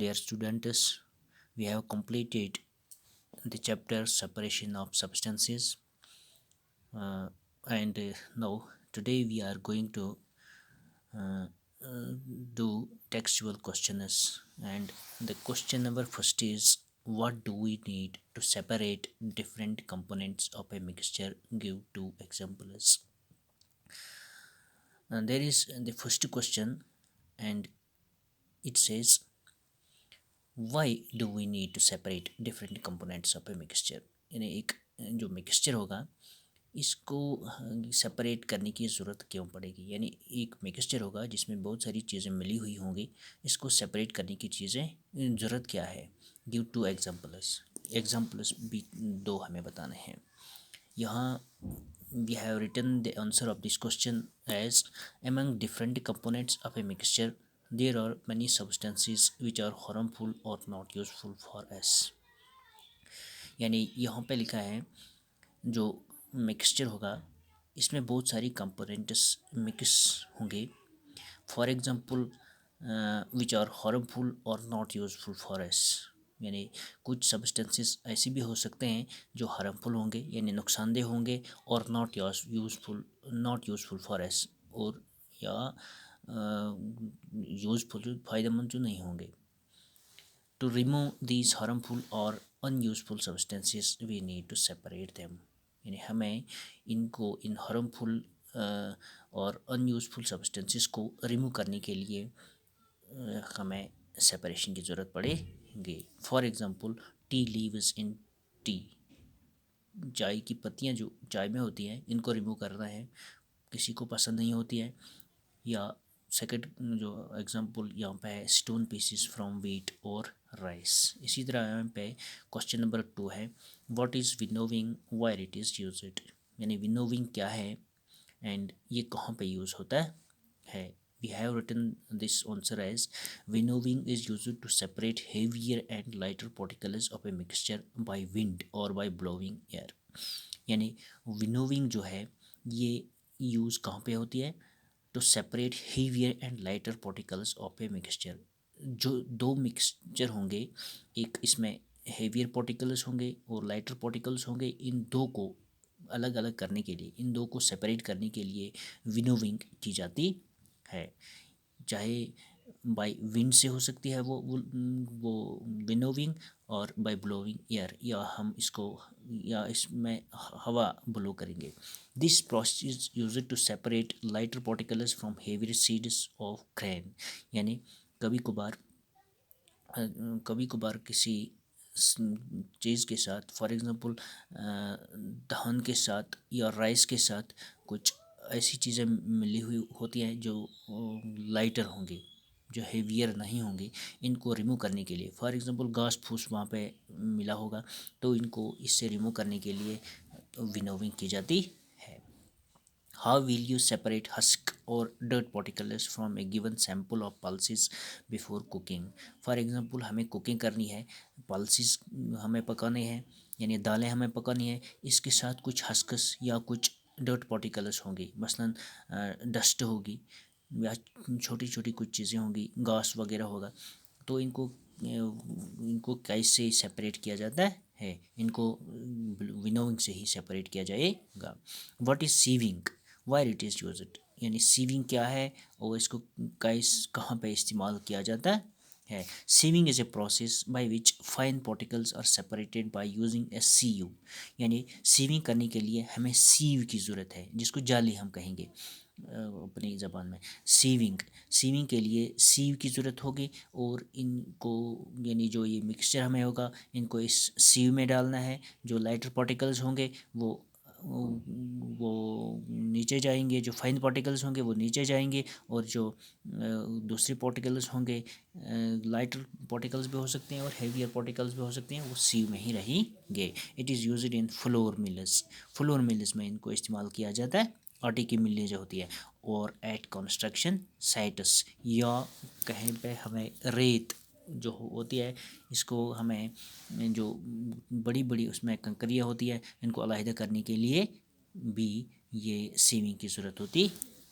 Dear students, we have completed the chapter separation of substances, and now today we are going to uh, do textual questions. And the question number first is, what do we need to separate different components of a mixture? Give two examples. And there is the first question, and it says, why do we need to separate different components of a mixture? यानी एक जो mixture होगा इसको separate करने की ज़रूरत क्यों पड़ेगी. यानी एक मिक्सचर होगा जिसमें बहुत सारी चीज़ें मिली हुई होंगी, इसको सेपरेट करने की चीज़ें ज़रूरत क्या है. गिव टू एग्जाम्पल्स भी दो हमें बताने हैं. यहाँ we have written the answer of this question as, among different components of a mixture there are many substances which are harmful or not useful for us. यानी यहाँ पे लिखा है जो मिक्सचर होगा इसमें बहुत सारी कंपोनेंट्स मिक्स होंगे. For example which are harmful और नॉट यूज़फुल फॉर अस. यानी कुछ सब्सटेंसेस ऐसे भी हो सकते हैं जो हार्मफुल होंगे यानी नुकसानदेह होंगे, और नॉट यूज़फुल फॉर अस, और या यूज़फुल फ़ायदेमंद जो नहीं होंगे. To remove these harmful or unuseful substances we need to separate them. यानी हमें इनको इन हार्मफुल और अनयूज़फुल सब्सटेंसेस को रिमूव करने के लिए हमें सेपरेशन की ज़रूरत पड़ेगी. For example, tea leaves in T. चाय की पत्तियाँ जो चाय में होती हैं इनको रिमूव करना है, किसी को पसंद नहीं होती है. या सेकंड जो एग्जांपल यहाँ पे है, स्टोन पीसेस फ्रॉम व्हीट और राइस. इसी तरह यहाँ पे क्वेश्चन नंबर 2 है, what is winnowing, where it is used. यानी विनोविंग क्या है एंड ये कहाँ पे यूज़ होता है. We have written this answer as, winnowing is used to separate heavier and lighter particles of a mixture by wind और बाय ब्लोइंग एयर. यानी विनोविंग जो है ये यूज़ कहाँ पे होती है, to separate heavier and lighter particles of a mixture. जो दो मिक्सचर होंगे, एक इसमें हेवियर पार्टिकल्स होंगे और लाइटर पार्टिकल्स होंगे, इन दो को अलग अलग करने के लिए, इन दो को सेपरेट करने के लिए विनोविंग की जाती है. चाहे बाय विंड से हो सकती है वो विनोविंग, और बाय ब्लोइंग एयर, या हम इसको या इसमें हवा ब्लो करेंगे. This process is used to separate lighter particles from heavier seeds of grain. यानी कभी कभार किसी चीज़ के साथ, फॉर एग्ज़ाम्पल धान के साथ या राइस के साथ कुछ ऐसी चीज़ें मिली हुई होती हैं जो लाइटर होंगी, जो हेवियर नहीं होंगी, इनको रिमूव करने के लिए. फॉर एग्ज़ाम्पल घास फूस वहाँ पे मिला होगा तो इनको इससे रिमूव करने के लिए विनोविंग की जाती है. How will you separate husk और dirt particles from a given sample of pulses before cooking. For example हमें कुकिंग करनी है, पल्सेस हमें पकाने हैं यानी दालें हमें पकानी है, इसके साथ कुछ हस्कस या कुछ डर्ट पार्टिकल्स होंगी, मसलन डस्ट होगी या छोटी छोटी कुछ चीज़ें होंगी, घास वगैरह होगा. तो इनको कैसे सेपरेट किया जाता है, इनको विनोविंग से ही सेपरेट किया जाएगा. What is sieving, where it is used. यानी सीविंग क्या है और इसको कहाँ पे इस्तेमाल किया जाता है. Sieving is a process by which fine particles are separated by using a sieve. यानी सीविंग करने के लिए हमें सीव की ज़रूरत है, जिसको जाली हम कहेंगे अपनी ज़बान में. सीविंग के लिए सीव की ज़रूरत होगी, और इनको यानी जो ये मिक्सचर हमें होगा इनको इस सीव में डालना है. जो लाइटर पार्टिकल्स होंगे वो नीचे जाएंगे, जो फाइन पार्टिकल्स होंगे वो नीचे जाएंगे, और जो दूसरे पार्टिकल्स होंगे, लाइटर पार्टिकल्स भी हो सकते हैं और हेवियर पार्टिकल्स भी हो सकते हैं, वो सीव में ही रहेंगे. It is used in flour mills में इनको इस्तेमाल किया जाता है, आटे की मिलें जो होती है, और एट कंस्ट्रक्शन साइट्स, या कहीं पे हमें रेत जो होती है इसको हमें जो बड़ी बड़ी उसमें कंकरियाँ होती है इनको अलहदा करने के लिए भी ये सीविंग की ज़रूरत होती